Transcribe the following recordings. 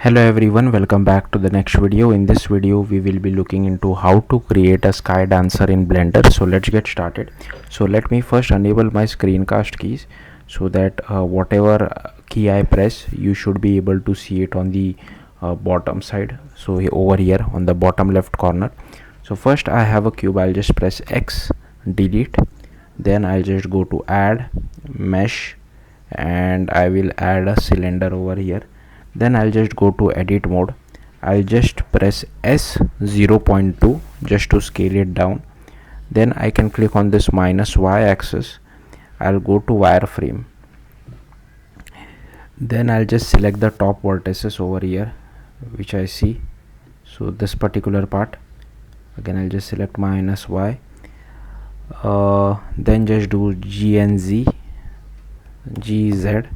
Hello everyone, welcome back to the next video. In this video we will be looking into how to create a SkyDancer in Blender. So let's get started. So let me first enable my screencast keys so that whatever key I press, you should be able to see it on the bottom side. So over here on the bottom left corner. So first I have a cube, I'll just press X, delete. Then I'll just go to add, mesh, and I will add a cylinder over here. Then I'll just go to edit mode. I'll just press S 0.2 just to scale it down. Then I can click on this minus Y axis. I'll go to wireframe. Then I'll just select the top vertices over here which I see. So this particular part, again I'll just select minus Y. Then just do G and Z, GZ.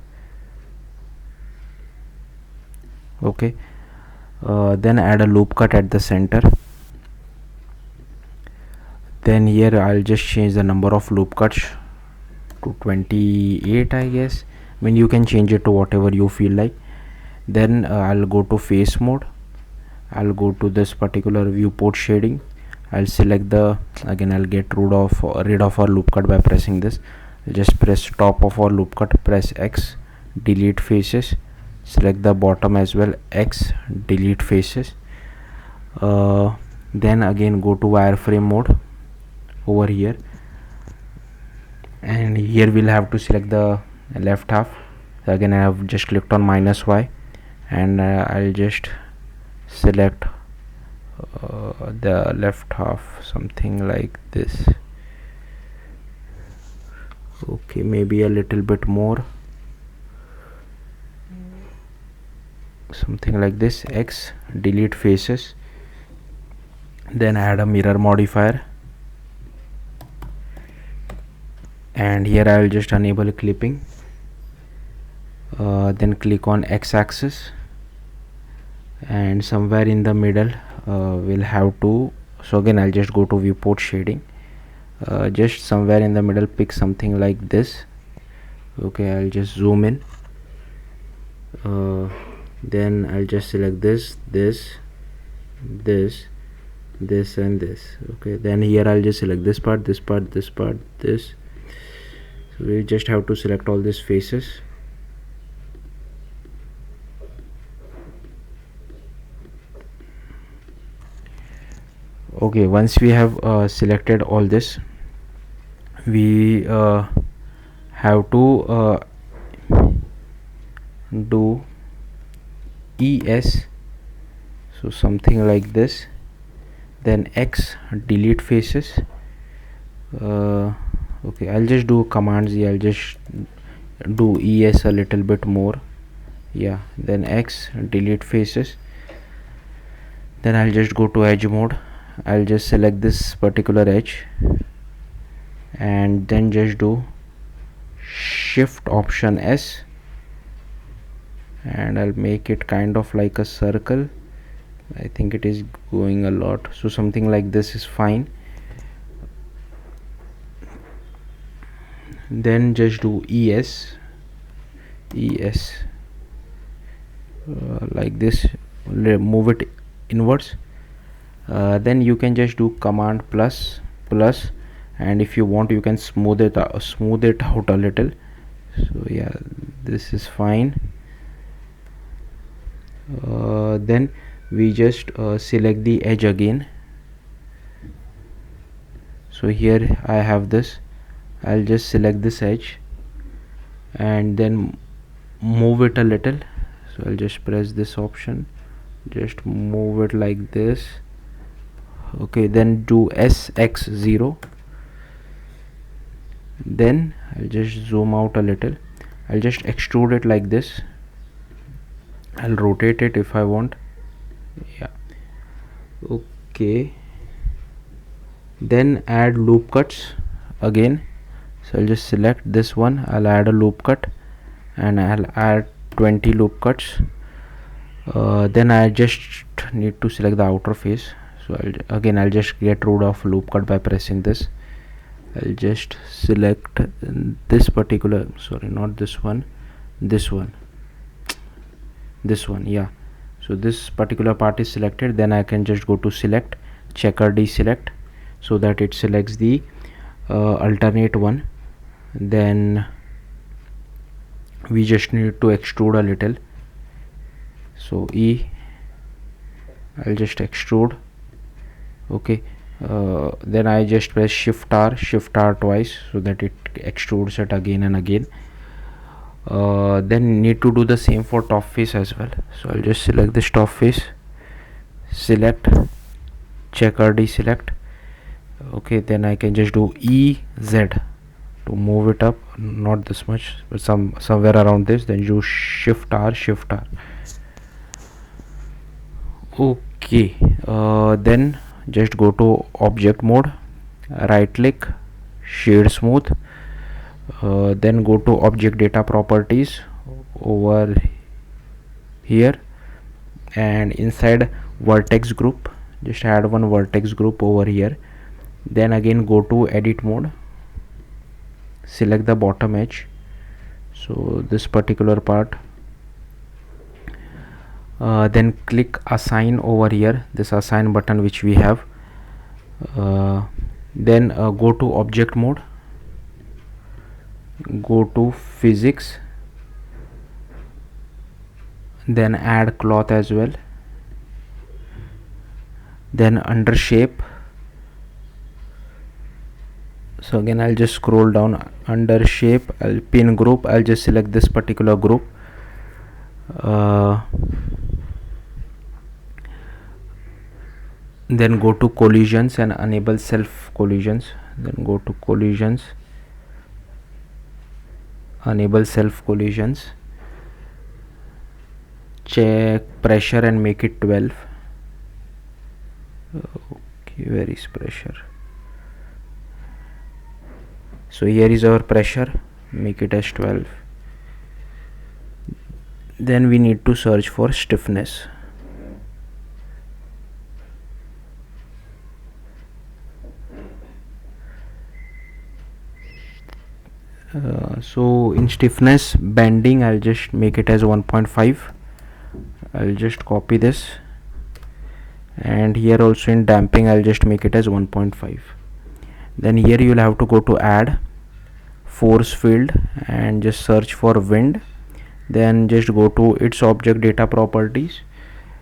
Okay, then add a loop cut at the center. Then here I'll just change the number of loop cuts to 28, I guess. I mean, you can change it to whatever you feel like. Then I'll go to face mode. I'll go to this particular viewport shading. I'll select the, again I'll get rid of our loop cut by pressing this. I'll just press top of our loop cut, press X, delete faces. Select the bottom as well, X, delete faces. Then again go to wireframe mode over here, and here we'll have to select the left half. Again I have just clicked on minus Y, and I'll just select the left half, something like this. Okay, maybe a little bit more, something like this, X, delete faces. Then add a mirror modifier, and here I will just enable clipping. Then click on X axis, and somewhere in the middle we'll have to, so again I'll just go to viewport shading, just somewhere in the middle pick something like this. Okay, I'll just zoom in. Then I'll just select this, and this. Okay, then here I'll just select this part, this. So we just have to select all these faces. Okay, once we have selected all this, we have to do ES, so something like this. Then X, delete faces. Okay, I'll just do Command Z. I'll just do ES a little bit more. Yeah, then X, delete faces. Then I'll just go to edge mode. I'll just select this particular edge, and then just do Shift Option S, and I'll make it kind of like a circle. I think it is going a lot, so something like this is fine. Then just do ES, like this, move it inwards. Then you can just do Command plus, and if you want you can smooth it out a little. So yeah, this is fine. Then we just select the edge again. So here I have this. I'll just select this edge and then move it a little. So I'll just press this option, just move it like this. Okay, then do SX0. Then I'll just zoom out a little. I'll just extrude it like this. I'll rotate it if I want. Yeah, okay. Then add loop cuts again. So I'll just select this one. I'll add a loop cut, and I'll add 20 loop cuts. Then I just need to select the outer face. So I'll just get rid of loop cut by pressing this. I'll just select this particular, sorry, not this one, this one, yeah. So this particular part is selected. Then I can just go to select, checker deselect, so that it selects the alternate one. Then we just need to extrude a little, so I'll just extrude. Okay, then I just press shift R twice, so that it extrudes it again and again. Then need to do the same for top face as well. So I'll just select this top face, select, checker deselect. Okay, then I can just do EZ to move it up, not this much, but somewhere around this. Then do shift R. Okay, then just go to object mode, right click, shade smooth, then go to object data properties over here, and inside vertex group, just add one vertex group over here. Then again go to edit mode, select the bottom edge, so this particular part, then click assign over here, this assign button which we have. Then go to object mode, go to physics, then add cloth as well. Then under shape, so again I'll just scroll down, under shape I'll pin group, I'll just select this particular group. Then go to collisions and enable self collisions. Then go to collisions, enable self collisions, check pressure and make it 12. Okay, where is pressure? So here is our pressure, make it as 12. Then we need to search for stiffness. So in stiffness bending, I'll just make it as 1.5. I'll just copy this, and here also in damping I'll just make it as 1.5. Then here you will have to go to add force field and just search for wind. Then just go to its object data properties,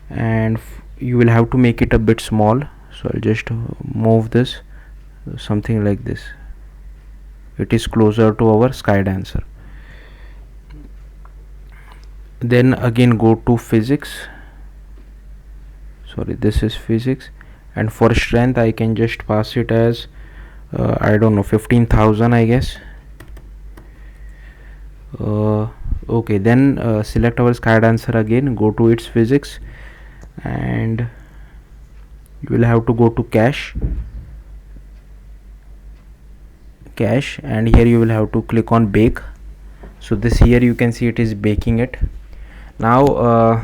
and you will have to make it a bit small. So I'll just move this something like this. It is closer to our SkyDancer. Then again go to physics, sorry, this is physics, and for strength I can just pass it as I don't know, 15,000 I guess. Okay, then select our SkyDancer again, go to its physics, and you will have to go to cache, and here you will have to click on bake. So this here you can see it is baking it. Now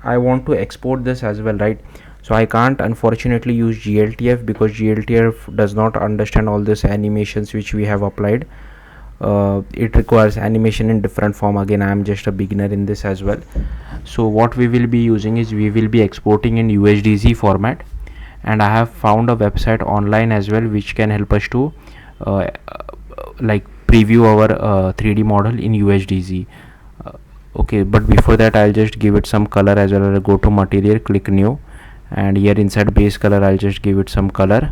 I want to export this as well, right? So I can't unfortunately use GLTF because GLTF does not understand all these animations which we have applied. It requires animation in different form. Again, I am just a beginner in this as well. So what we will be using is we will be exporting in UHDZ format, and I have found a website online as well which can help us to like preview our 3D model in UHDZ. Okay, but before that I'll just give it some color as well. I'll go to material, click new, and here inside base color I'll just give it some color,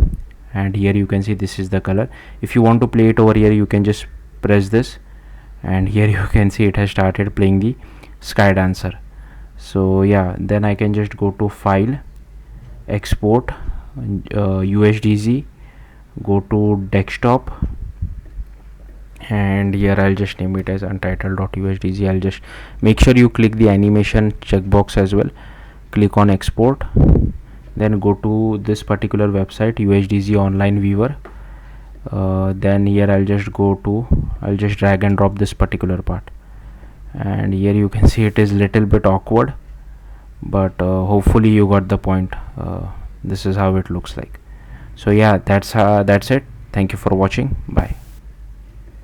and here you can see this is the color. If you want to play it over here, you can just press this, and here you can see it has started playing the SkyDancer. So yeah, then I can just go to file, export, UHDZ, go to desktop, and here I'll just name it as untitled.UHDZ. I'll just make sure you click the animation checkbox as well, click on export, then go to this particular website, UHDZ online viewer. Then here I'll just drag and drop this particular part, and here you can see it is little bit awkward, but hopefully you got the point. This is how it looks like. So yeah, that's it. Thank you for watching. Bye.